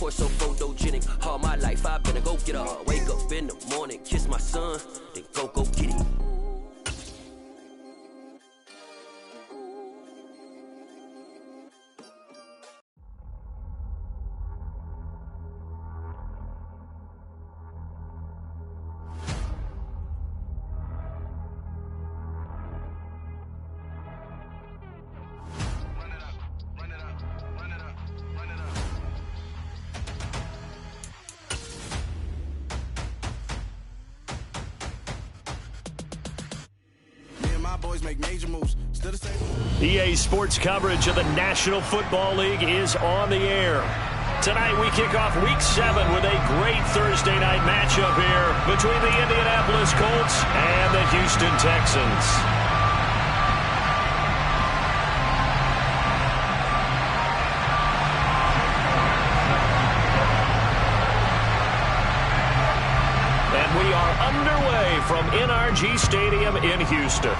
course so photogenic. All my life I've been a go-getter. Wake up in the morning, kiss my son, then go get it. Make major moves. EA Sports coverage of the National Football League is on the air. Tonight we kick off Week 7 with a great Thursday night matchup here between the Indianapolis Colts and the Houston Texans. And we are underway from NRG Stadium in Houston.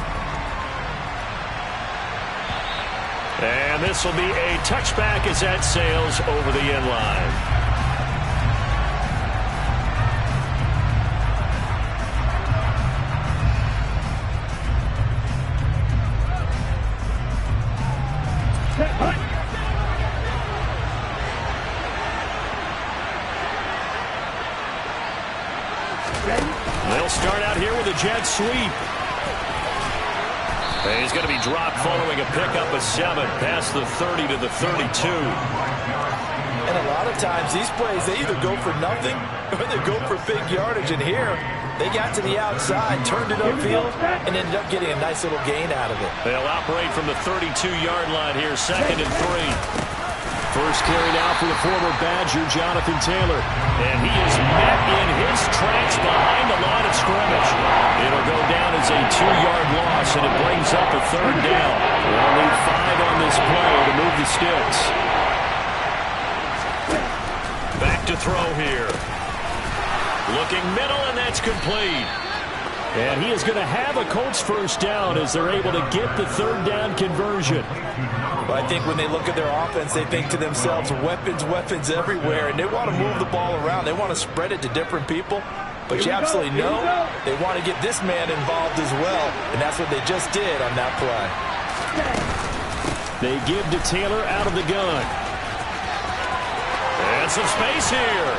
And this will be a touchback as that sails over the end line. They'll start out here with a jet sweep. He's going to be dropped following a pickup of 7 past the 30 to the 32. And a lot of times these plays, they either go for nothing or they go for big yardage. And here, they got to the outside, turned it upfield, and ended up getting a nice little gain out of it. They'll operate from the 32-yard line here, 2nd and 3. First carry now for the former Badger, Jonathan Taylor. And he is met in his tracks behind the line of scrimmage. It'll go down as a 2-yard loss, and it brings up a 3rd down. They'll need 5 on this play to move the sticks. Back to throw here. Looking middle, and that's complete. And he is going to have a Colts first down as they're able to get the 3rd down conversion. But I think when they look at their offense, they think to themselves, weapons, weapons everywhere. And they want to move the ball around. They want to spread it to different people. But you absolutely know they want to get this man involved as well. And that's what they just did on that play. They give to Taylor out of the gun. And some space here.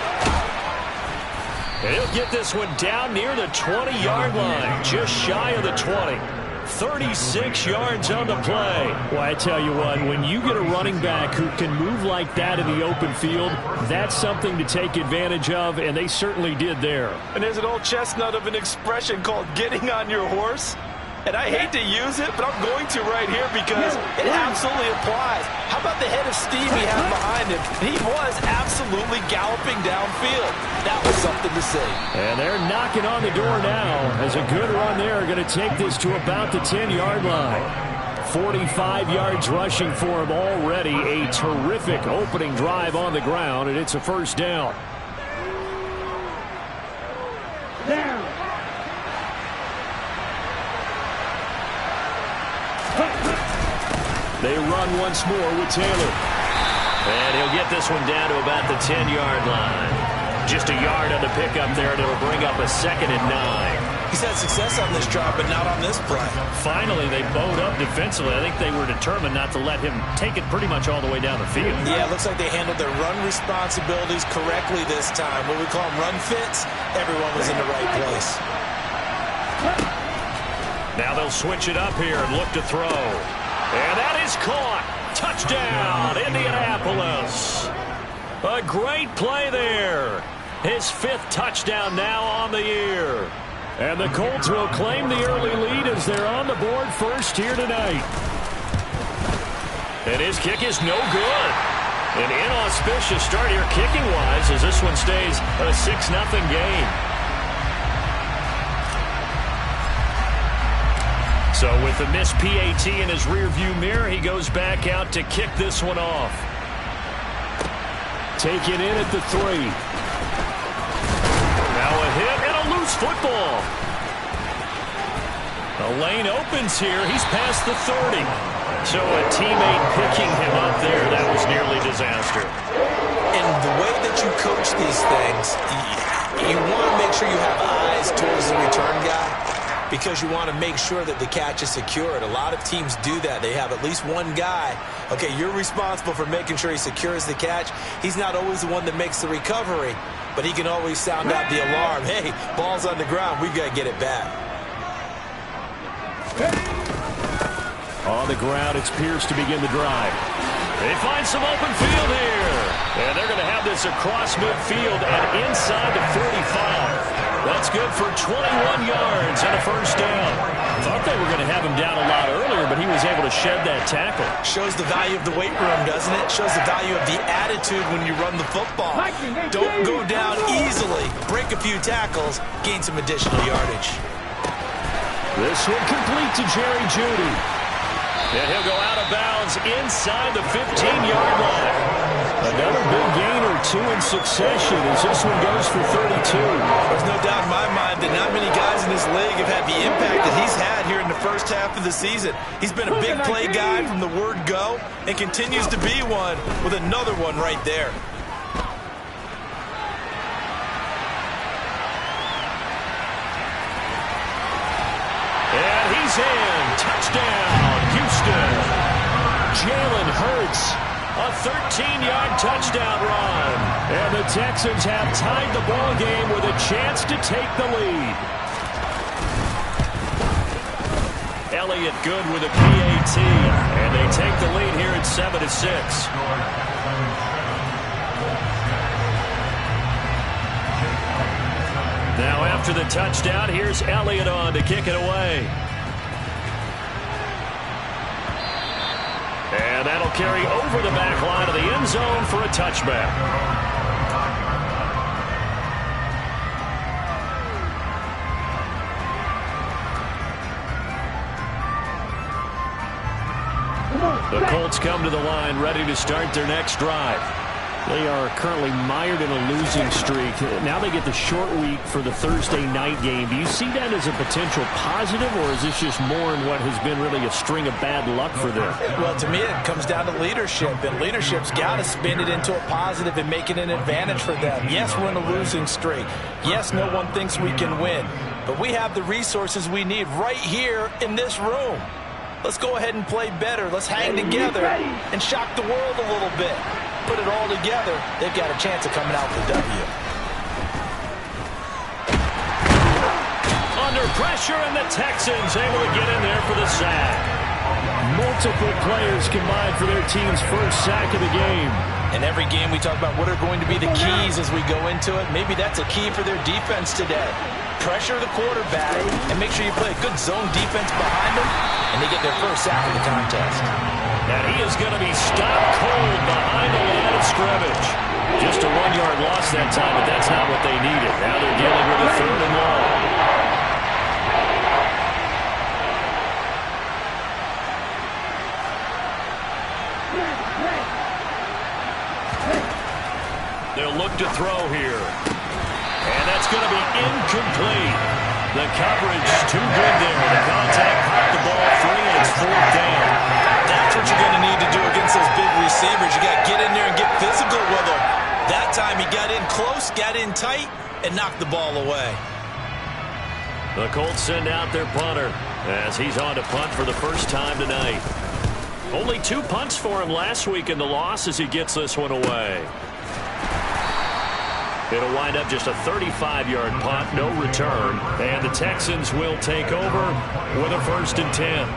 He'll get this one down near the 20-yard line, just shy of the 20. 36 yards on the play. Well, I tell you what, when you get a running back who can move like that in the open field, that's something to take advantage of, and they certainly did there. And there's an old chestnut of an expression called getting on your horse. And I hate to use it, but I'm going to right here because it absolutely applies. How about the head of steam he had behind him? He was absolutely galloping downfield. That was something to see. And they're knocking on the door now as a good run there. Going to take this to about the 10-yard line. 45 yards rushing for him already. A terrific opening drive on the ground, and it's a first down. They run once more with Taylor. And he'll get this one down to about the 10-yard line. Just a yard on the pickup there, and it'll bring up a 2nd and 9. He's had success on this drive, but not on this play. Finally, they bowed up defensively. I think they were determined not to let him take it pretty much all the way down the field. Yeah, it looks like they handled their run responsibilities correctly this time. What we call them run fits, everyone was in the right place. Now they'll switch it up here and look to throw. And that is caught. Touchdown, Indianapolis. A great play there. His 5th touchdown now on the year. And the Colts will claim the early lead as they're on the board first here tonight. And his kick is no good. An inauspicious start here kicking-wise as this one stays a 6-0 game. So with the missed PAT in his rearview mirror, he goes back out to kick this one off. Taken in at the 3. Now a hit and a loose football. The lane opens here. He's past the 30. So a teammate picking him up there. That was nearly disaster. And the way that you those things, you want to make sure you have eyes towards the return guy because you want to make sure that the catch is secured. A lot of teams do that. They have at least one guy. Okay, you're responsible for making sure he secures the catch. He's not always the one that makes the recovery, but he can always sound out the alarm. Hey, ball's on the ground. We've got to get it back. On the ground, it's Pierce to begin the drive. They find some open field here. And they're going to have this across midfield and inside the 45. That's good for 21 yards and a first down. Thought they were going to have him down a lot earlier, but he was able to shed that tackle. Shows the value of the weight room, doesn't it? Shows the value of the attitude when you run the football. Don't go down easily. Break a few tackles. Gain some additional yardage. This one complete to Jerry Jeudy. And he'll go out of bounds inside the 15-yard line. Another big gain or two in succession as this one goes for 32. There's no doubt in my mind that not many guys in this league have had the impact that he's had here in the first half of the season. He's been a big play guy from the word go and continues to be one with another one right there. And he's in. Touchdown, Houston. Jalen Hurts, a 13-yard touchdown run. And the Texans have tied the ball game with a chance to take the lead. Elliott good with a PAT. And they take the lead here at 7-6. Now after the touchdown, here's Elliott on to kick it away. And that'll carry over the back line of the end zone for a touchback. The Colts come to the line ready to start their next drive. They are currently mired in a losing streak. Now they get the short week for the Thursday night game. Do you see that as a potential positive, or is this just more in what has been really a string of bad luck for them? Well, to me, it comes down to leadership, and leadership's got to spin it into a positive and make it an advantage for them. Yes, we're in a losing streak. Yes, no one thinks we can win, but we have the resources we need right here in this room. Let's go ahead and play better. Let's hang together and shock the world a little bit. Put it all together, they've got a chance of coming out with a W. Under pressure, and the Texans able to get in there for the sack. Multiple players combined for their team's first sack of the game. In every game we talk about what are going to be the keys as we go into it. Maybe that's a key for their defense today. Pressure the quarterback and make sure you play a good zone defense behind them, and they get their first sack of the contest. And he is going to be stopped cold behind the line of scrimmage. Just a 1-yard loss that time, but that's not what they needed. Now they're dealing with a 3rd and long. They'll look to throw here. And that's going to be incomplete. The coverage too good there. The contact popped the ball free, and it's 4th down. That's what you're going to need to do against those big receivers. You got to get in there and get physical with them. That time he got in close, got in tight, and knocked the ball away. The Colts send out their punter as he's on to punt for the first time tonight. Only 2 punts for him last week in the loss as he gets this one away. It'll wind up just a 35-yard punt, no return, and the Texans will take over with a 1st and 10.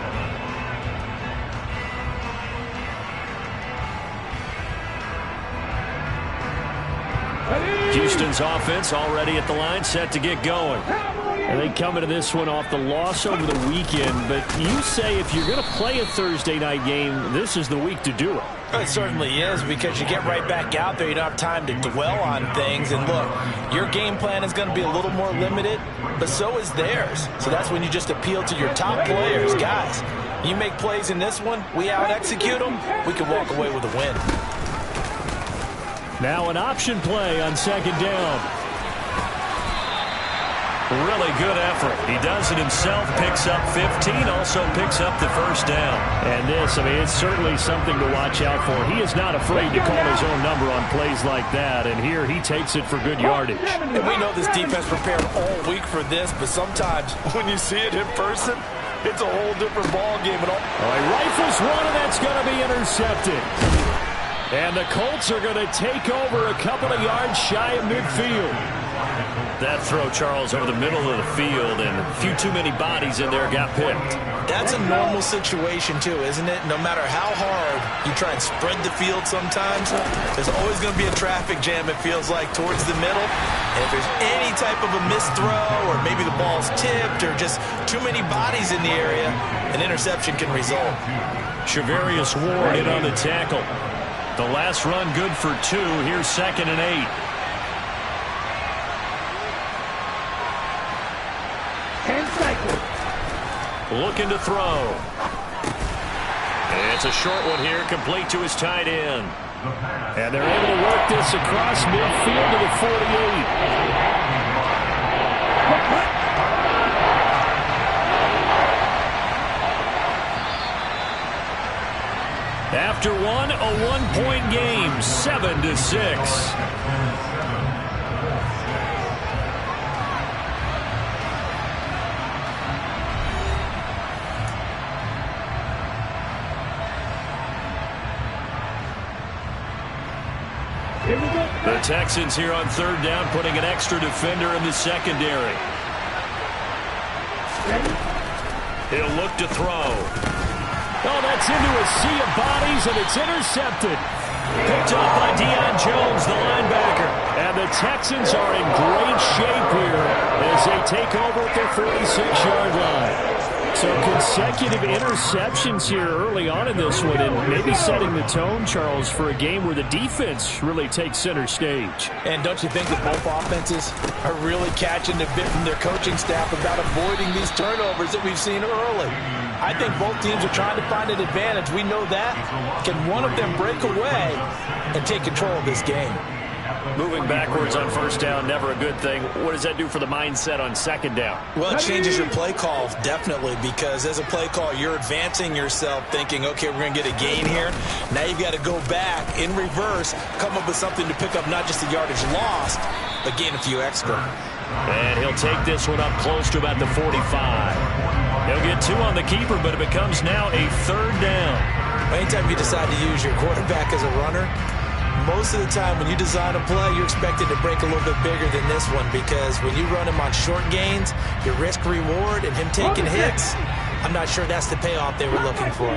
Houston's offense already at the line, set to get going. And they come into this one off the loss over the weekend, but you say if you're going to play a Thursday night game, this is the week to do it. It certainly is, because you get right back out there. You don't have time to dwell on things. And look, your game plan is going to be a little more limited, but so is theirs. So that's when you just appeal to your top players. Guys, you make plays in this one, we out-execute them, we can walk away with a win. Now an option play on 2nd down. Really good effort. He does it himself, picks up 15, also picks up the first down. And this, I mean, it's certainly something to watch out for. He is not afraid to call his own number on plays like that, and here he takes it for good yardage. And we know this defense prepared all week for this, but sometimes when you see it in person, it's a whole different ball game. He rifles one, and that's going to be intercepted. And the Colts are going to take over a couple of yards shy of midfield. That throw, Charles, over the middle of the field, and a few too many bodies in there got picked. That's a normal situation, too, isn't it? No matter how hard you try and spread the field sometimes, there's always going to be a traffic jam, it feels like, towards the middle. And if there's any type of a missed throw, or maybe the ball's tipped, or just too many bodies in the area, an interception can result. Shavarius Ward in on the tackle. The last run good for 2. Here's 2nd and 8. Looking to throw. It's a short one here, complete to his tight end. And they're able to work this across midfield to the 48. After one, a one-point game, 7-6. The Texans here on 3rd down, putting an extra defender in the secondary. He'll look to throw. Oh, that's into a sea of bodies, and it's intercepted. Picked up by Deion Jones, the linebacker. And the Texans are in great shape here as they take over at their 46-yard line. So consecutive interceptions here early on in this one, and maybe setting the tone, Charles, for a game where the defense really takes center stage. And don't you think that both offenses are really catching the bit from their coaching staff about avoiding these turnovers that we've seen early? I think both teams are trying to find an advantage. We know that. Can one of them break away and take control of this game? Moving backwards on 1st down, never a good thing. What does that do for the mindset on 2nd down? Well, it changes your play call, definitely, because as a play call, you're advancing yourself thinking, okay, we're going to get a gain here. Now you've got to go back in reverse, come up with something to pick up not just the yardage lost, but gain a few extra. And he'll take this one up close to about the 45. He'll get 2 on the keeper, but it becomes now a 3rd down. Anytime you decide to use your quarterback as a runner, most of the time when you design a play, you're expected to break a little bit bigger than this one, because when you run him on short gains, your risk-reward and him taking hits, I'm not sure that's the payoff they were looking for.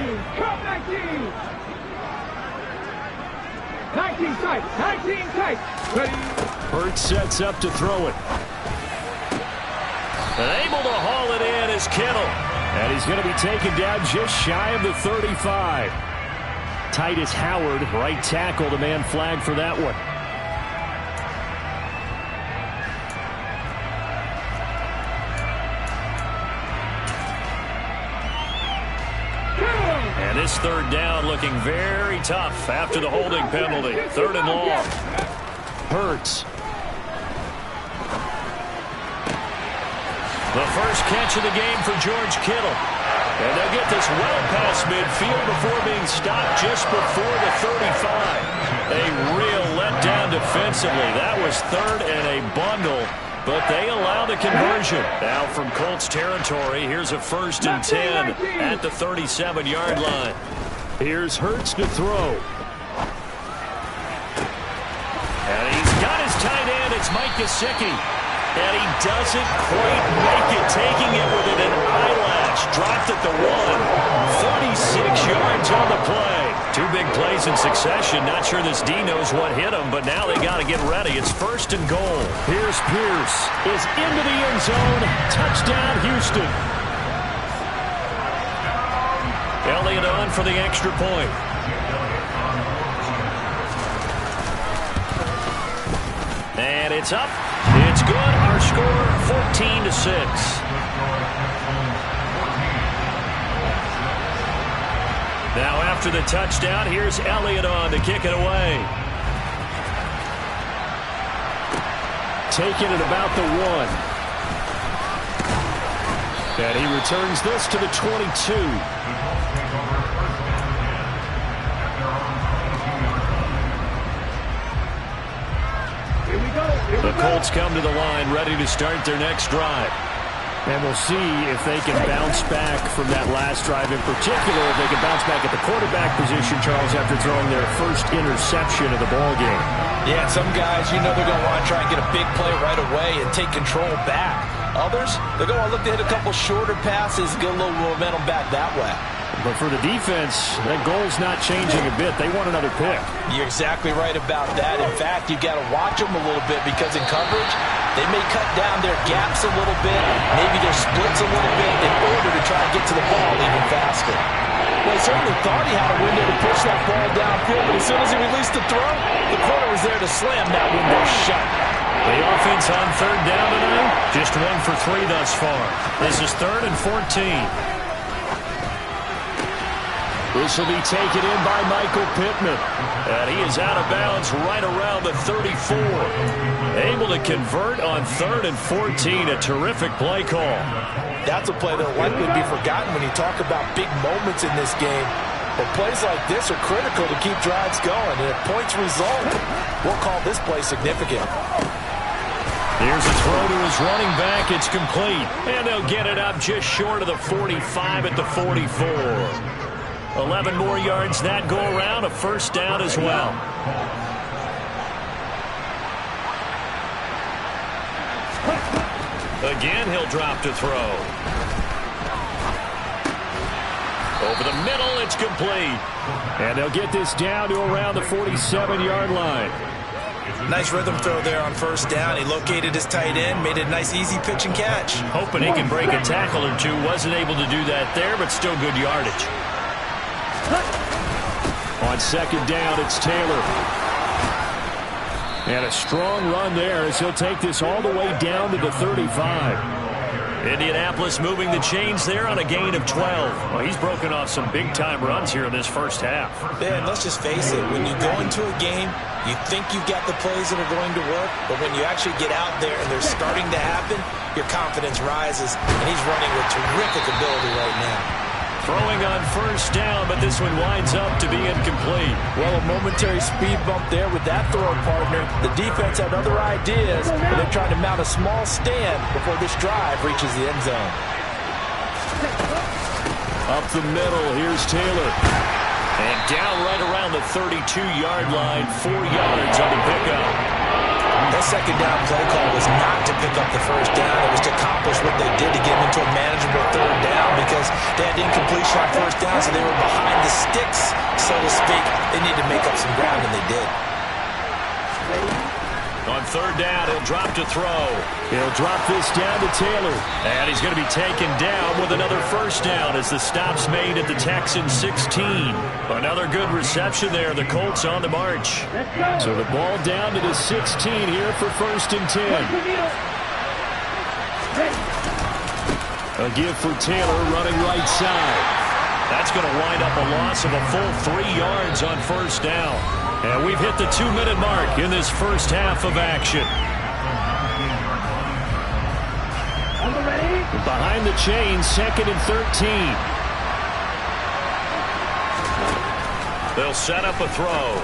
Hurts sets up to throw it. And able to haul it in is Kittle. And he's going to be taken down just shy of the 35. Titus Howard, right tackle, the man flagged for that one. And this 3rd down looking very tough after the holding penalty. 3rd and long. Hurts. The first catch of the game for George Kittle. And they'll get this well past midfield before being stopped just before the 35. A real letdown defensively. That was 3rd and a bundle, but they allow the conversion. Now from Colts territory, here's a 1st and 10 at the 37-yard line. Here's Hurts to throw. And he's got his tight end. It's Mike Gesicki. And he doesn't quite make it, taking it with an eyelash. Dropped at the 1. 36 yards on the play. 2 big plays in succession. Not sure this D knows what hit him, but now they got to get ready. It's 1st and goal. Here's Pierce. Is into the end zone. Touchdown, Houston. Elliott on for the extra point. And it's up. It's good. Our score, 14-6. Now after the touchdown, here's Elliott on to kick it away. Taken at about the 1. And he returns this to the 22. The Colts come to the line, ready to start their next drive. And we'll see if they can bounce back from that last drive in particular, if they can bounce back at the quarterback position, Charles, after throwing their first interception of the ballgame. Yeah, some guys, you know they're going to want to try and get a big play right away and take control back. Others, they're going to look to hit a couple shorter passes, get a little momentum back that way. But for the defense, that goal's not changing a bit. They want another pick. You're exactly right about that. In fact, you've got to watch them a little bit because in coverage, they may cut down their gaps a little bit, maybe their splits a little bit in order to try and get to the ball even faster. Well, he certainly thought he had a window to push that ball downfield, but as soon as he released the throw, the corner was there to slam that window shut. The offense on third down tonight, just 1 for 3 thus far. This is 3rd and 14. This will be taken in by Michael Pittman. And he is out of bounds right around the 34. Able to convert on 3rd and 14. A terrific play call. That's a play that will likely be forgotten when you talk about big moments in this game. But plays like this are critical to keep drives going. And if points result, we'll call this play significant. Here's a throw to his running back. It's complete. And they'll get it up just short of the 45 at the 44. 11 more yards that go around, a first down as well. Again, he'll drop to throw. Over the middle, it's complete. And they'll get this down to around the 47-yard line. Nice rhythm throw there on first down. He located his tight end, made it a nice easy pitch and catch. Hoping he can break a tackle or two. Wasn't able to do that there, but still good yardage. On second down, it's Taylor. And a strong run there as he'll take this all the way down to the 35. Indianapolis moving the chains there on a gain of 12. Well, he's broken off some big-time runs here in this first half. Yeah, and let's just face it. When you go into a game, you think you've got the plays that are going to work, but when you actually get out there and they're starting to happen, your confidence rises, and he's running with terrific ability right now. Throwing on first down, but this one winds up to be incomplete. Well, a momentary speed bump there with that throw partner. The defense had other ideas, but they're trying to mount a small stand before this drive reaches the end zone. Up the middle, here's Taylor. And down right around the 32-yard line, 4 yards on the pickup. That second down play call was not to pick up the first down. It was to accomplish what they did to get into a manageable third down because they had incompletion on first down, so they were behind the sticks, so to speak. They needed to make up some ground, and they did. On third down, he'll drop to throw. He'll drop this down to Taylor. And he's going to be taken down with another first down as the stop's made at the Texans 16. Another good reception there. The Colts on the march. So the ball down to the 16 here for 1st and 10. A give for Taylor running right side. That's going to wind up a loss of a full 3 yards on first down. And we've hit the 2-minute mark in this first half of action. Behind the chains, 2nd and 13. They'll set up a throw.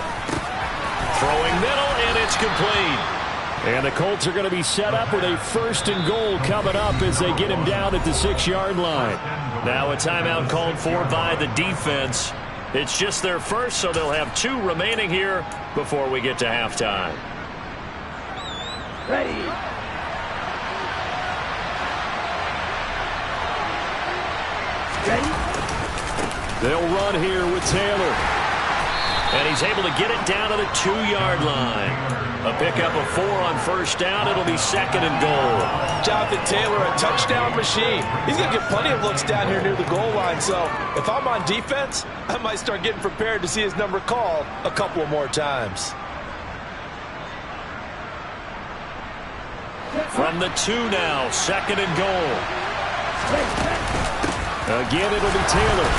Throwing middle, and it's complete. And the Colts are going to be set up with a 1st and goal coming up as they get him down at the 6-yard line. Now a timeout called for by the defense. It's just their first, so they'll have 2 remaining here before we get to halftime. Ready. They'll run here with Taylor. And he's able to get it down to the 2-yard line. A pickup of 4 on first down. It'll be 2nd and goal. Jonathan Taylor, a touchdown machine. He's going to get plenty of looks down here near the goal line. So if I'm on defense, I might start getting prepared to see his number called a couple of more times. From the 2 now, 2nd and goal. Again, it'll be Taylor.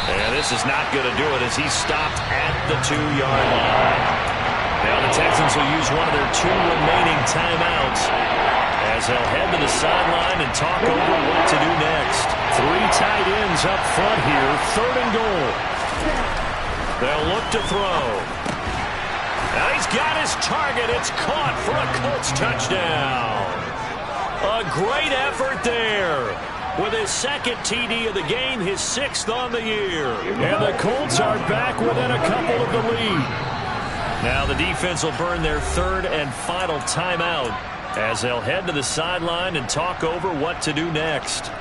And this is not going to do it as he's stopped at the 2-yard line. Now the Texans will use one of their 2 remaining timeouts as they'll head to the sideline and talk over what to do next. 3 tight ends up front here, 3rd and goal. They'll look to throw. Now he's got his target. It's caught for a Colts touchdown. A great effort there. With his 2nd TD of the game, his 6th on the year. And the Colts are back within a couple of the lead. Now the defense will burn their 3rd and final timeout as they'll head to the sideline and talk over what to do next.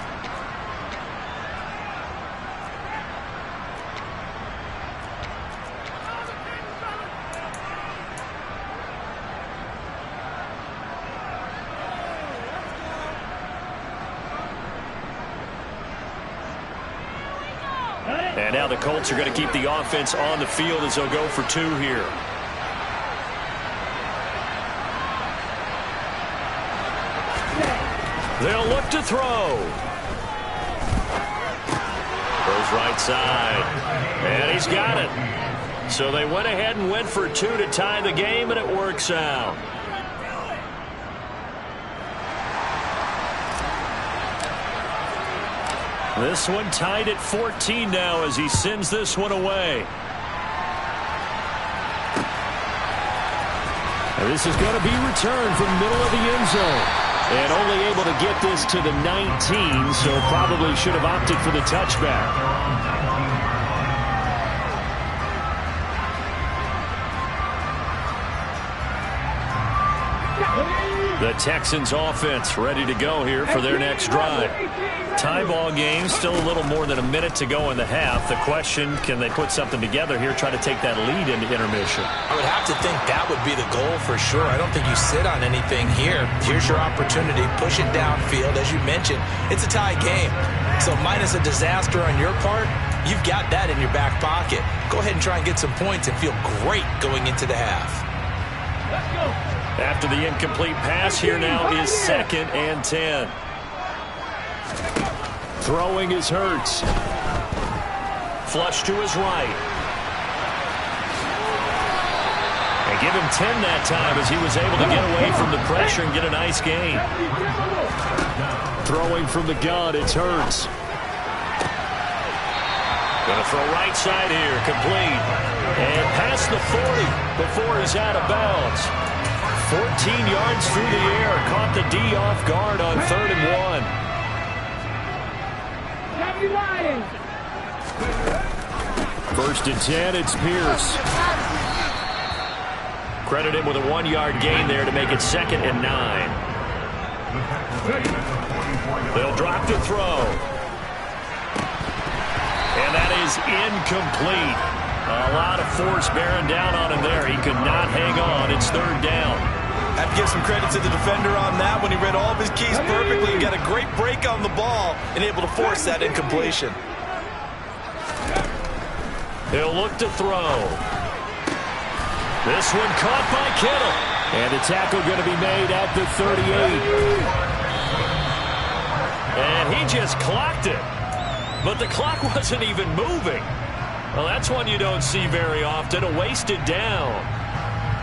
And now the Colts are going to keep the offense on the field as they'll go for 2 here. They'll look to throw. Goes right side. And he's got it. So they went ahead and went for 2 to tie the game, and it works out. This one tied at 14 now as he sends this one away. And this is going to be returned from middle of the end zone. And only able to get this to the 19, so probably should have opted for the touchback. The Texans offense ready to go here for their next drive. Tie ball game, still a little more than a minute to go in the half. The question, can they put something together here, try to take that lead into intermission? I would have to think that would be the goal for sure. I don't think you sit on anything here. Here's your opportunity. Push it downfield. As you mentioned, it's a tie game. So minus a disaster on your part, you've got that in your back pocket. Go ahead and try and get some points and feel great going into the half. Let's go. After the incomplete pass, here now is 2nd and 10. Throwing is Hurts. Flush to his right. And give him 10 that time as he was able to get away from the pressure and get a nice gain. Throwing from the gun, it's Hurts. Going to throw right side here, complete. And past the 40 before he's out of bounds. 14 yards through the air, caught the D off guard on 3rd and 1. 1st and 10, it's Pierce. Credit him with a 1-yard gain there to make it 2nd and 9. They'll drop to throw. And that is incomplete. A lot of force bearing down on him there. He could not hang on. It's 3rd down. I have to give some credit to the defender on that when he read all of his keys perfectly and got a great break on the ball and able to force that incompletion. He'll look to throw. This one caught by Kittle. And the tackle going to be made at the 38. And he just clocked it. But the clock wasn't even moving. Well, that's one you don't see very often, a wasted down.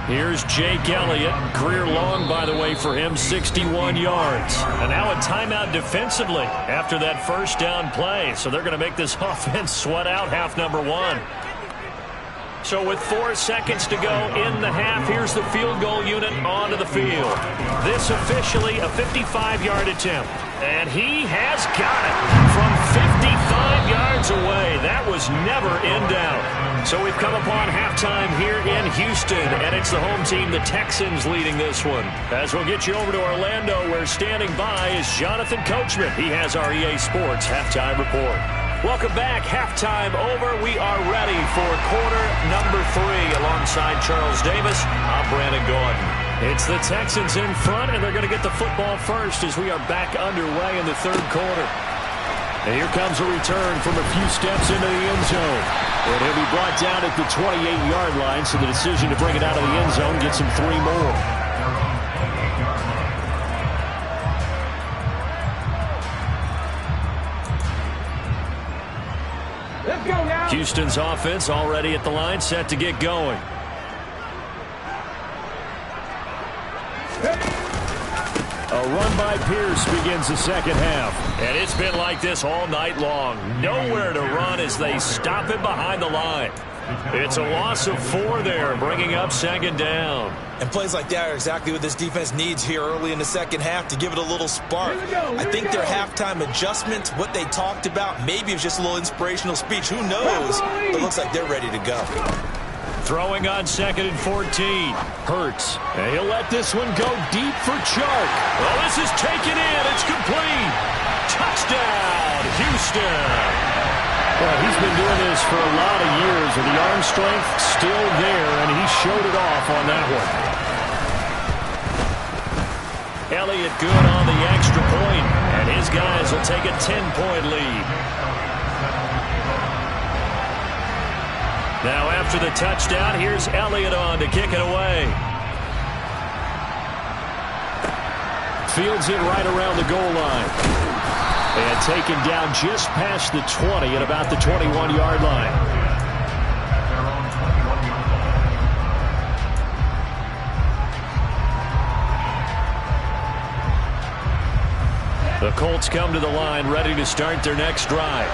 Here's Jake Elliott. Career long, by the way, for him, 61 yards. And now a timeout defensively after that 1st down play. So they're going to make this offense sweat out half number 1. So with 4 seconds to go in the half, here's the field goal unit onto the field. This officially a 55-yard attempt. And he has got it from 55 yards away. That was never in doubt. So we've come upon halftime here in Houston, and it's the home team, the Texans, leading this one. As we'll get you over to Orlando, where standing by is Jonathan Coachman. He has our EA Sports halftime report. Welcome back. Halftime over. We are ready for quarter number 3 alongside Charles Davis. I'm Brandon Gordon. It's the Texans in front, and they're going to get the football first as we are back underway in the 3rd quarter. And here comes a return from a few steps into the end zone. And he'll be brought down at the 28-yard line, so the decision to bring it out of the end zone gets him 3 more. Houston's offense already at the line, set to get going. A run by Pierce begins the second half. And it's been like this all night long. Nowhere to run as they stop it behind the line. It's a loss of 4 there, bringing up second down. And plays like that are exactly what this defense needs here early in the second half to give it a little spark. I think their halftime adjustment, what they talked about, maybe it's just a little inspirational speech. Who knows? But it looks like they're ready to go. Throwing on 2nd and 14. Hurts. And he'll let this one go deep for Chark. Well, this is taken in. It's complete. Touchdown, Houston. Well, he's been doing this for a lot of years, and the arm strength still there, and he showed it off on that one. Elliott good on the extra point, and his guys will take a 10-point lead. Now after the touchdown, here's Elliott on to kick it away. Fields it right around the goal line. And taken down just past the 20 at about the 21-yard line. The Colts come to the line ready to start their next drive.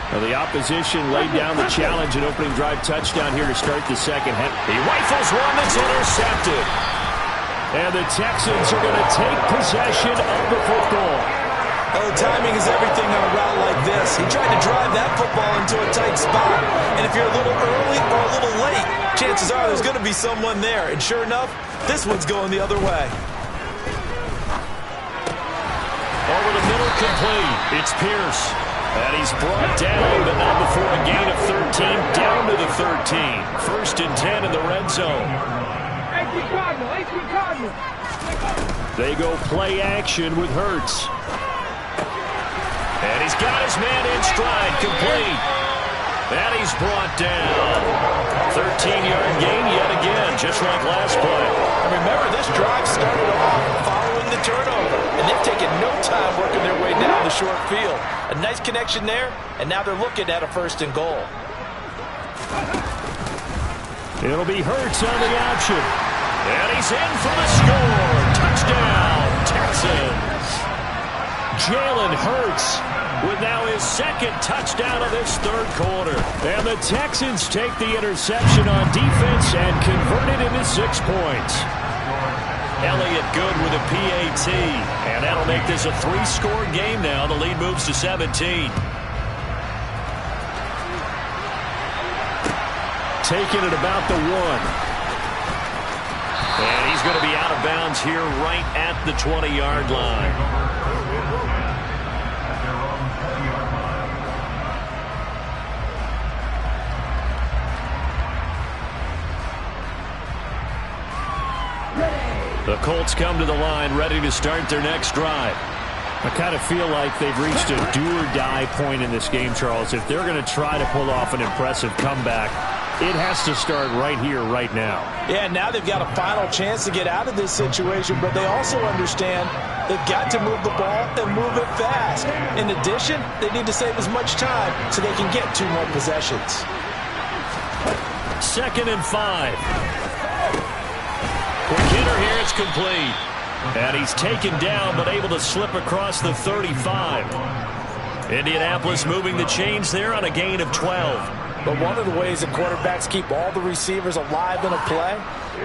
Well, the opposition laid down the challenge, an opening drive touchdown here to start the second half. He rifles one that's intercepted. And the Texans are going to take possession of the football. Oh, timing is everything on a route like this. He tried to drive that football into a tight spot. And if you're a little early or a little late, chances are there's going to be someone there. And sure enough, this one's going the other way. Over the middle, complete. It's Pierce. And he's brought down, but not before a gain of 13, down to the 13. 1st and 10 in the red zone. They go play action with Hurts. And he's got his man in stride, complete. And he's brought down. 13-yard gain yet again, just like last play. And remember, this drive started off following the turnover. And they've taken no time working their way down the short field. A nice connection there, and now they're looking at a 1st and goal. It'll be Hurts on the option. And he's in for the score. Touchdown, Texans. Jalen Hurts with now his 2nd touchdown of this 3rd quarter. And the Texans take the interception on defense and convert it into 6 points. Elliott good with a PAT. And that'll make this a 3-score game now. The lead moves to 17. Taking it about the 1. And he's going to be out of bounds here right at the 20-yard line. The Colts come to the line ready to start their next drive. I kind of feel like they've reached a do-or-die point in this game, Charles. If they're going to try to pull off an impressive comeback, it has to start right here, right now. Yeah, now they've got a final chance to get out of this situation, but they also understand they've got to move the ball and move it fast. In addition, they need to save as much time so they can get 2 more possessions. 2nd and 5. Quick hitter here, it's complete. And he's taken down, but able to slip across the 35. Indianapolis moving the chains there on a gain of 12. But one of the ways that quarterbacks keep all the receivers alive in a play,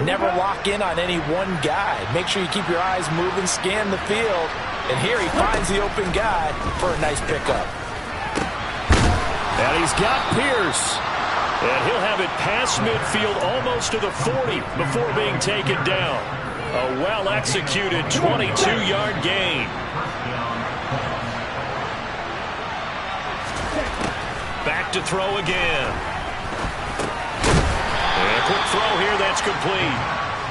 never lock in on any one guy. Make sure you keep your eyes moving, scan the field. And here he finds the open guy for a nice pickup. And he's got Pierce. And he'll have it past midfield almost to the 40 before being taken down. A well-executed 22-yard gain. Back to throw again. And a quick throw here, that's complete.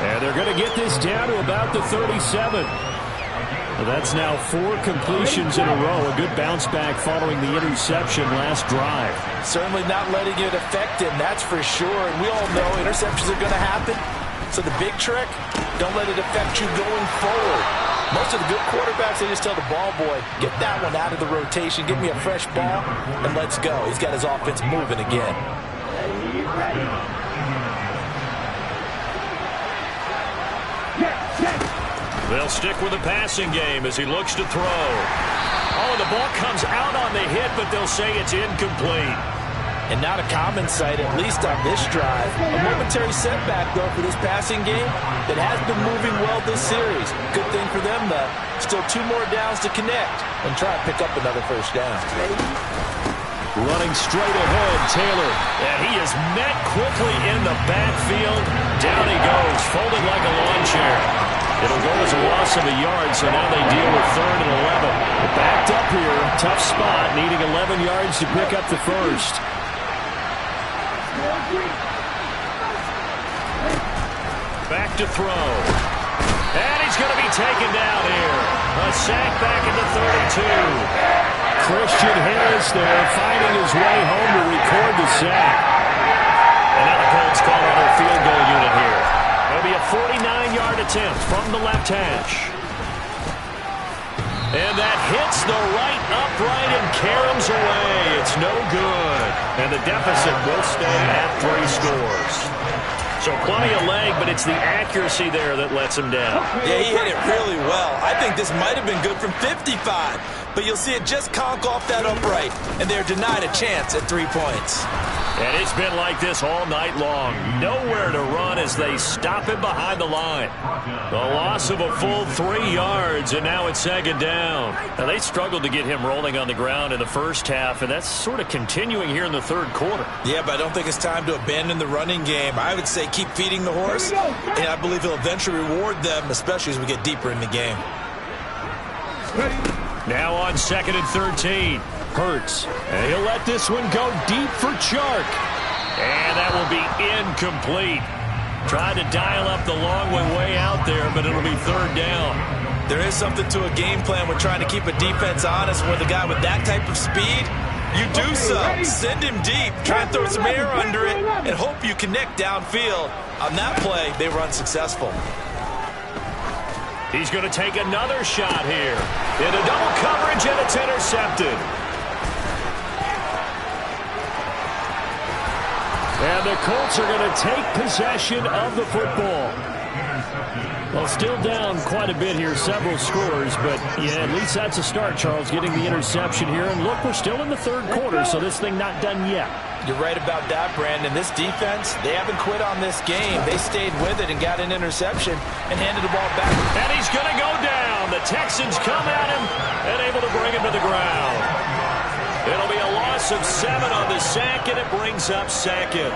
And they're going to get this down to about the 37. Well, that's now 4 completions in a row. A good bounce back following the interception last drive. Certainly not letting it affect him, that's for sure. And we all know interceptions are going to happen. So the big trick, don't let it affect you going forward. Most of the good quarterbacks, they just tell the ball boy, get that one out of the rotation, give me a fresh ball, and let's go. He's got his offense moving again. They'll stick with the passing game as he looks to throw. Oh, the ball comes out on the hit, but they'll say it's incomplete. And not a common sight, at least on this drive. A momentary setback, though, for this passing game that has been moving well this series. Good thing for them, though. Still 2 more downs to connect and try to pick up another first down. Running straight ahead, Taylor. And he is met quickly in the backfield. Down he goes, folded like a lawn chair. It'll go as a loss of a yard, so now they deal with 3rd and 11. Backed up here, tough spot, needing 11 yards to pick up the first. Back to throw. And he's going to be taken down here. A sack back at the 32. Christian Harris there, finding his way home to record the sack. And now the Colts call on their field goal unit here. It'll be a 49-yard attempt from the left hash. And that hits the right upright and caroms away. It's no good. And the deficit will stay at 3 scores. So plenty of leg, but it's the accuracy there that lets him down. Yeah, he hit it really well. I think this might have been good from 55. But you'll see it just conk off that upright. And they're denied a chance at 3 points. And it's been like this all night long. Nowhere to run as they stop him behind the line. The loss of a full 3 yards, and now it's 2nd down. Now, they struggled to get him rolling on the ground in the first half, and that's sort of continuing here in the 3rd quarter. Yeah, but I don't think it's time to abandon the running game. I would say keep feeding the horse, and I believe he'll eventually reward them, especially as we get deeper in the game. Now on 2nd and 13. Hurts. And he'll let this one go deep for Chark. And that will be incomplete. Tried to dial up the long one way out there, but it'll be 3rd down. There is something to a game plan with trying to keep a defense honest with a guy with that type of speed. You do so. Send him deep. Try and throw some air under it and hope you connect downfield. On that play, they were unsuccessful. He's going to take another shot here. Into double coverage, and it's intercepted. And the Colts are going to take possession of the football. Well, still down quite a bit here, several scores, but yeah, at least that's a start, Charles, getting the interception here. And look, we're still in the 3rd quarter, so this thing not done yet. You're right about that, Brandon. This defense, they haven't quit on this game. They stayed with it and got an interception and handed the ball back. And he's going to go down. The Texans come at him and able to bring him to the ground. It'll be a loss of 7 on the sack, and it brings up 2nd.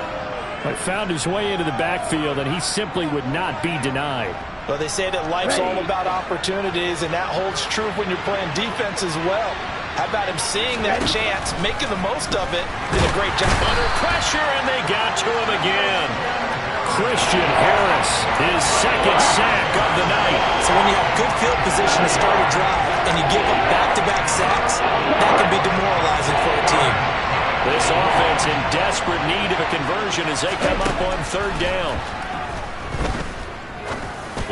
But found his way into the backfield, and he simply would not be denied. Well, they say that life's all about opportunities, and that holds true when you're playing defense as well. How about him seeing that chance, making the most of it? Did a great job. Under pressure, and they got to him again. Christian Harris, his 2nd sack of the night. So when you have good field position to start a drive and you give up back-to-back sacks, that can be demoralizing for a team. This offense in desperate need of a conversion as they come up on 3rd down.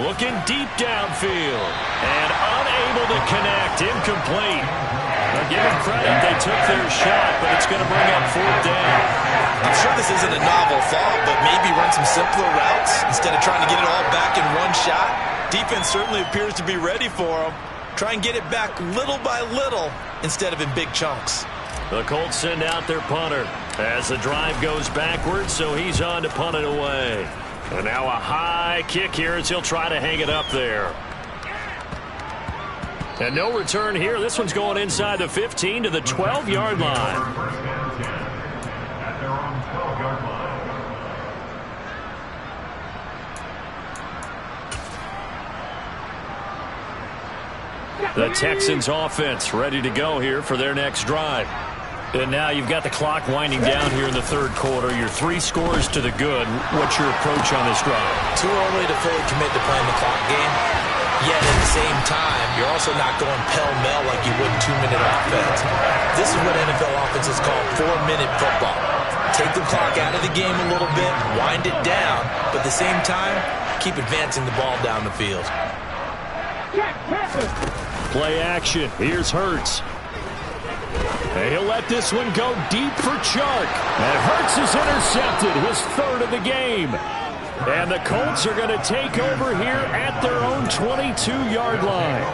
Looking deep downfield and unable to connect. Incomplete. Now, give them credit. They took their shot, but it's going to bring up 4th down. I'm sure this isn't a novel thought, but maybe run some simpler routes instead of trying to get it all back in one shot. Defense certainly appears to be ready for them. Try and get it back little by little instead of in big chunks. The Colts send out their punter as the drive goes backwards, so he's on to punt it away. And now a high kick here as he'll try to hang it up there. And no return here. This one's going inside the 15 to the 12-yard line. The Texans offense ready to go here for their next drive. And now you've got the clock winding down here in the 3rd quarter. You're 3 scores to the good. What's your approach on this drive? Too early to fully commit to playing the clock game. Yet at the same time, you're also not going pell-mell like you would in 2-minute offense. This is what NFL offenses call 4-minute football. Take the clock out of the game a little bit, wind it down, but at the same time, keep advancing the ball down the field. Play action. Here's Hurts. And he'll let this one go deep for Chark. And Hurts is intercepted, his 3rd of the game. And the Colts are going to take over here at their own 22-yard line.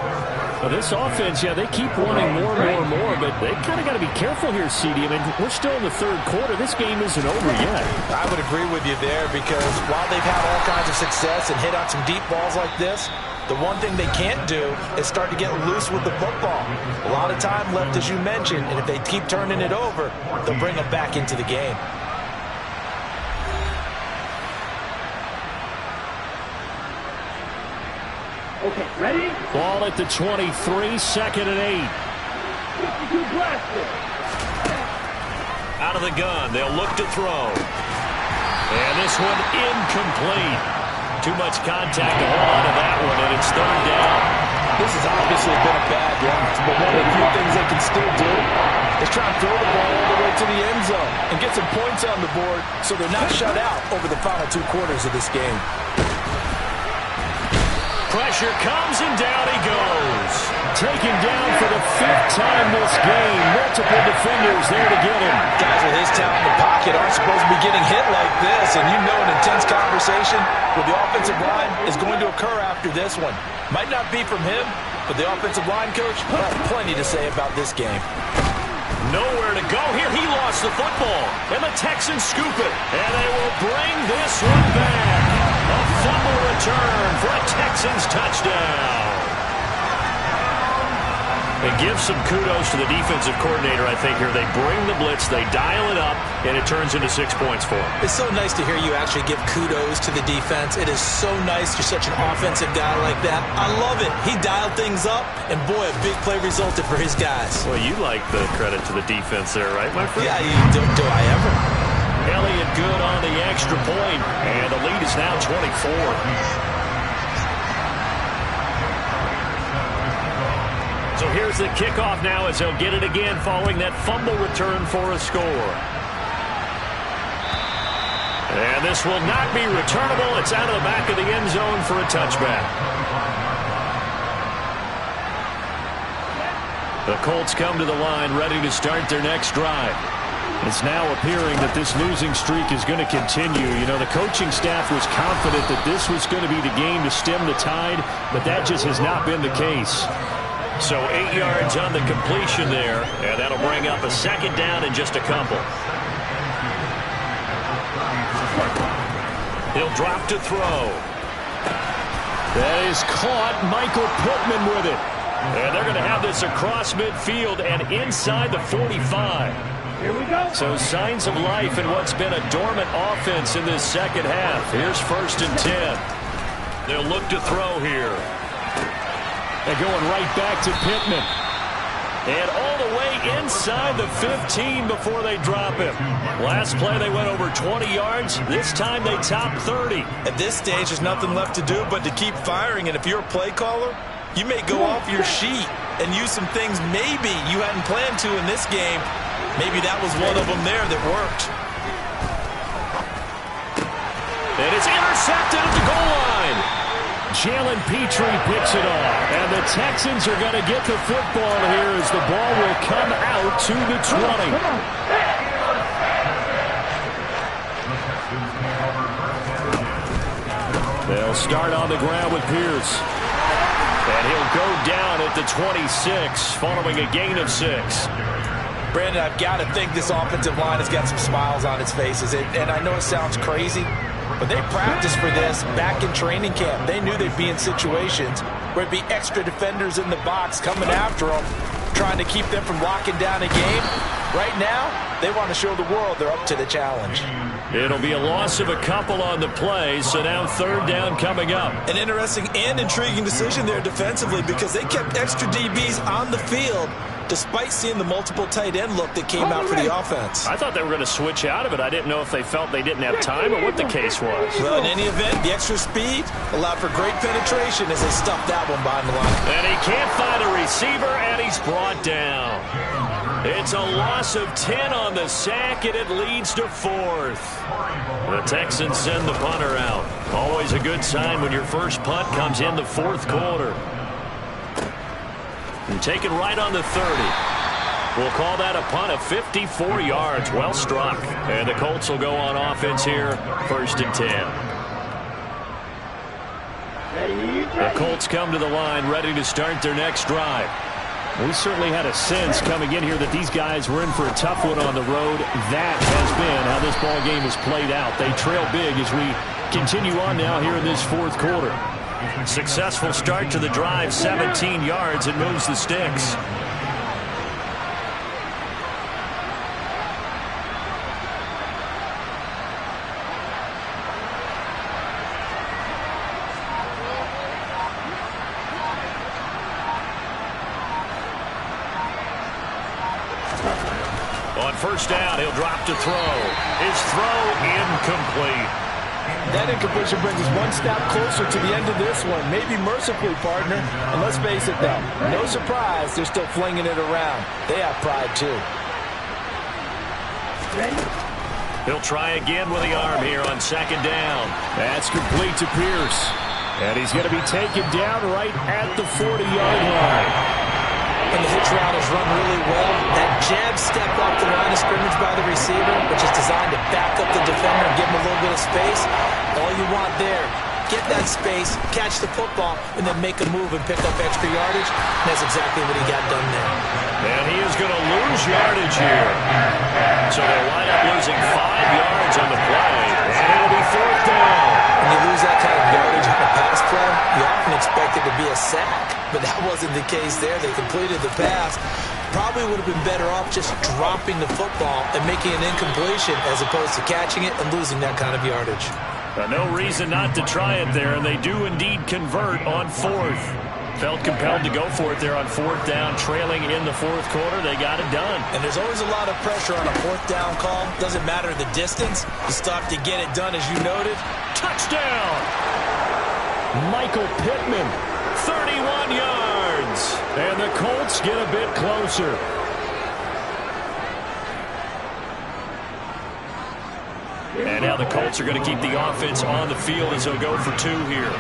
Well, this offense, yeah, they keep wanting more and more, but they kind of got to be careful here, CD. I mean, we're still in the third quarter. This game isn't over yet. I would agree with you there because while they've had all kinds of success and hit on some deep balls like this, the one thing they can't do is start to get loose with the football. A lot of time left, as you mentioned, and if they keep turning it over, they'll bring them back into the game. Okay, ready? Ball at the 23, 2nd and 8. Out of the gun, they'll look to throw. And this one incomplete. Too much contact to hold on to that one, and it's 3rd down. This has obviously been a bad run, but one of the few things they can still do is try and throw the ball all the way to the end zone and get some points on the board so they're not shut out over the final 2 quarters of this game. Pressure comes, and down he goes. Taken down for the 5th time this game. Multiple defenders there to get him. Guys with his talent in the pocket aren't supposed to be getting hit like this, and you know an intense conversation with the offensive line is going to occur after this one. Might not be from him, but the offensive line coach will have plenty to say about this game. Nowhere to go here. He lost the football, and the Texans scoop it, and they will bring this one back. A fumble return for a Texans touchdown. And give some kudos to the defensive coordinator, I think, here. They bring the blitz, they dial it up, and it turns into 6 points for them. It's so nice to hear you actually give kudos to the defense. It is so nice you're such an offensive guy like that. I love it. He dialed things up, and boy, a big play resulted for his guys. Well, you like the credit to the defense there, right, my friend? Yeah, do I ever? Elliott good on the extra point, and the lead is now 24. So here's the kickoff now as they'll get it again following that fumble return for a score. And this will not be returnable. It's out of the back of the end zone for a touchback. The Colts come to the line ready to start their next drive. It's now appearing that this losing streak is going to continue. You know, the coaching staff was confident that this was going to be the game to stem the tide, but that just has not been the case. So 8 yards on the completion there, and that'll bring up a 2nd down in just a couple. He'll drop to throw. That is caught. Michael Pittman with it. And they're going to have this across midfield and inside the 45. Here we go. So signs of life in what's been a dormant offense in this second half. Here's 1st and 10. They'll look to throw here. They're going right back to Pittman. And all the way inside the 15 before they drop him. Last play they went over 20 yards. This time they topped 30. At this stage, there's nothing left to do but to keep firing. And if you're a play caller, you may go off your sheet and use some things maybe you hadn't planned to in this game. Maybe that was one of them there that worked. And it's intercepted at the goal line. Jalen Petrie picks it off. And the Texans are going to get the football here as the ball will come out to the 20. They'll start on the ground with Pierce. And he'll go down at the 26 following a gain of 6. Brandon, I've got to think this offensive line has got some smiles on its faces. And I know it sounds crazy, but they practiced for this back in training camp. They knew they'd be in situations where it'd be extra defenders in the box coming after them, trying to keep them from locking down a game. Right now, they want to show the world they're up to the challenge. It'll be a loss of a couple on the play, so now 3rd down coming up. An interesting and intriguing decision there defensively because they kept extra DBs on the field despite seeing the multiple tight end look that came out for the offense. I thought they were going to switch out of it. I didn't know if they felt they didn't have time or what the case was. Well, in any event, the extra speed allowed for great penetration as they stuffed that one behind the line. And he can't find a receiver, and he's brought down. It's a loss of 10 on the sack, and it leads to 4th. The Texans send the punter out. Always a good sign when your first punt comes in the 4th quarter. And taken right on the 30. We'll call that a punt of 54 yards. Well struck. And the Colts will go on offense here, 1st and 10. The Colts come to the line ready to start their next drive. We certainly had a sense coming in here that these guys were in for a tough one on the road. That has been how this ball game has played out. They trail big as we continue on now here in this fourth quarter. Successful start to the drive, 17 yards, and moves the sticks. On first down, he'll drop to throw. His throw incomplete. That incompletion brings us one step closer to the end of this one. Maybe mercifully, partner. And let's face it, though, no surprise, they're still flinging it around. They have pride, too. He'll try again with the arm here on second down. That's complete to Pierce. And he's going to be taken down right at the 40-yard line. And the hitch route is run really well. That jab step off the line of scrimmage by the receiver, which is designed to back up the defender and give him a little bit of space. All you want there, get that space, catch the football, and then make a move and pick up extra yardage. And that's exactly what he got done there. And he is going to lose yardage here. So they'll wind up losing 5 yards on the play. And it'll be fourth down. When you lose that kind of yardage on a pass play, you often expect it to be a sack. But that wasn't the case there. They completed the pass. Probably would have been better off just dropping the football and making an incompletion as opposed to catching it and losing that kind of yardage. No reason not to try it there, and they do indeed convert on fourth. Felt compelled to go for it there on fourth down, trailing in the fourth quarter. They got it done. And there's always a lot of pressure on a fourth down call. Doesn't matter the distance. You still have to get it done, as you noted. Touchdown! Michael Pittman. 31 yards. And the Colts get a bit closer. And now the Colts are going to keep the offense on the field as they'll go for 2 here.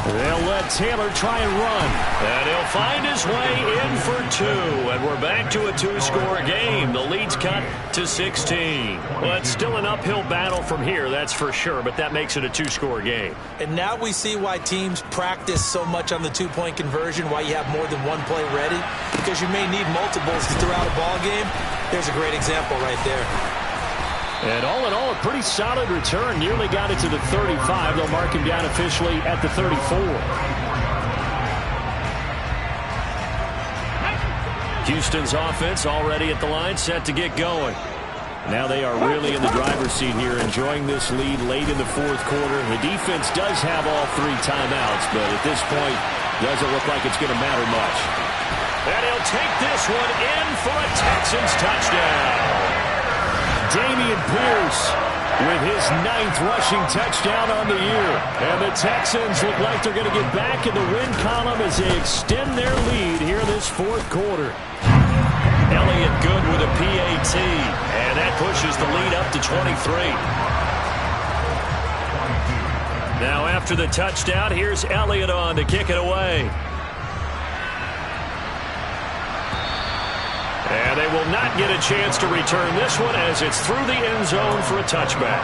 They'll let Taylor try and run. And he'll find his way in for 2. And we're back to a 2-score game. The lead's cut to 16. Well, it's still an uphill battle from here, that's for sure, but that makes it a 2-score game. And now we see why teams practice so much on the 2-point conversion, why you have more than one play ready, because you may need multiples throughout a ball game. There's a great example right there. And all in all, a pretty solid return. Nearly got it to the 35. They'll mark him down officially at the 34. Houston's offense already at the line, set to get going. Now they are really in the driver's seat here, enjoying this lead late in the fourth quarter. The defense does have all 3 timeouts, but at this point, doesn't look like it's going to matter much. And he'll take this one in for a Texans touchdown. Dameon Pierce with his 9th rushing touchdown on the year. And the Texans look like they're going to get back in the win column as they extend their lead here this fourth quarter. Elliott good with a PAT. And that pushes the lead up to 23. Now after the touchdown, here's Elliott on to kick it away. And they will not get a chance to return this one as it's through the end zone for a touchback.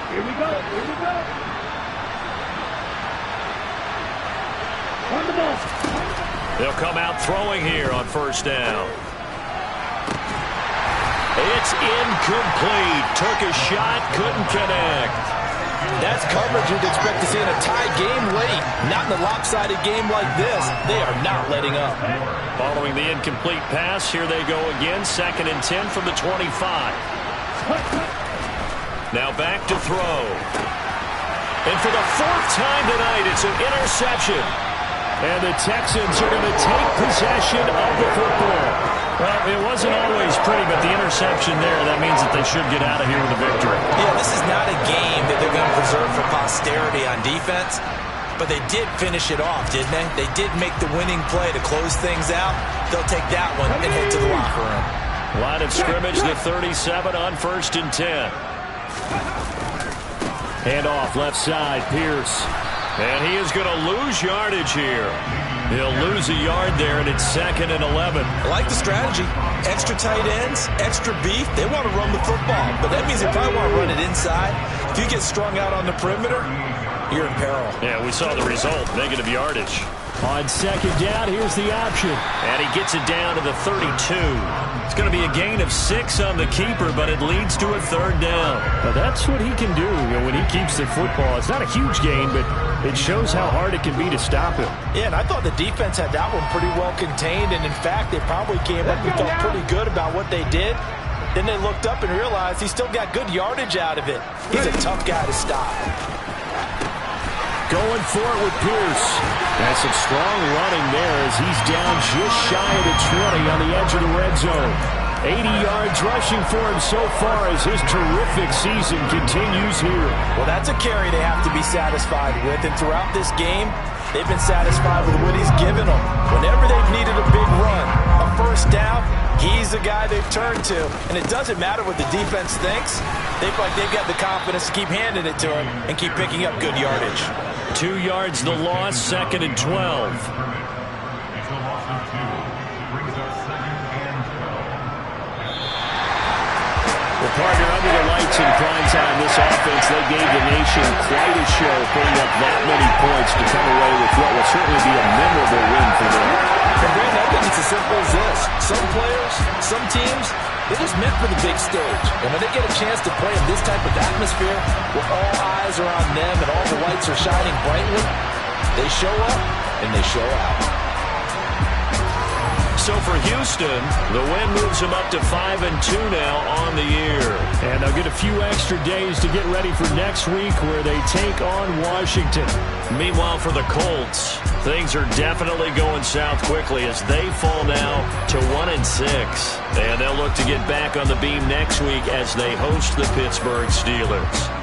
Here we go. Here we go. On the ball. They'll come out throwing here on first down. It's incomplete. Took a shot, couldn't connect. That's coverage you'd expect to see in a tie game late. Not in a lopsided game like this. They are not letting up. Following the incomplete pass, here they go again. 2nd and 10 from the 25. Now back to throw. And for the 4th time tonight, it's an interception. And the Texans are going to take possession of the football. Well, it wasn't always pretty, but the interception there, that means that they should get out of here with a victory. Yeah, this is not a game that they're going to preserve for posterity on defense, but they did finish it off, didn't they? They did make the winning play to close things out. They'll take that one and head to the locker room. Line of scrimmage, the 37 on 1st and 10. Hand off left side, Pierce. And he is going to lose yardage here. He'll lose a yard there, and it's 2nd and 11. I like the strategy. Extra tight ends, extra beef, they want to run the football. But that means they probably want to run it inside. If you get strung out on the perimeter, you're in peril. Yeah, we saw the result, negative yardage. On second down, here's the option. And he gets it down to the 32. It's going to be a gain of 6 on the keeper, but it leads to a third down. Now that's what he can do, when he keeps the football. It's not a huge gain, but it shows how hard it can be to stop him. Yeah, and I thought the defense had that one pretty well contained, and in fact, they probably came up and felt pretty good about what they did. Then they looked up and realized he still got good yardage out of it. He's a tough guy to stop. Going for it with Pierce. That's some strong running there as he's down just shy of the 20 on the edge of the red zone. 80 yards rushing for him so far as his terrific season continues here. Well, that's a carry they have to be satisfied with, and throughout this game, they've been satisfied with what he's given them. Whenever they've needed a big run, a first down, he's the guy they've turned to. And it doesn't matter what the defense thinks. They feel like they've got the confidence to keep handing it to him and keep picking up good yardage. 2 yards the loss, 2nd and 12. Well, partner, under the lights in prime time, this offense, they gave the nation quite a show, putting up that many points to come away with what will certainly be a memorable win for them. And Brandon, I think it's as simple as this. Some players, some teams, they're just meant for the big stage. And when they get a chance to play in this type of atmosphere, where all eyes are on them and all the lights are shining brightly, they show up and they show out. So for Houston, the win moves them up to 5-2 now on the year. And they'll get a few extra days to get ready for next week where they take on Washington. Meanwhile, for the Colts, things are definitely going south quickly as they fall now to 1-6. And they'll look to get back on the beam next week as they host the Pittsburgh Steelers.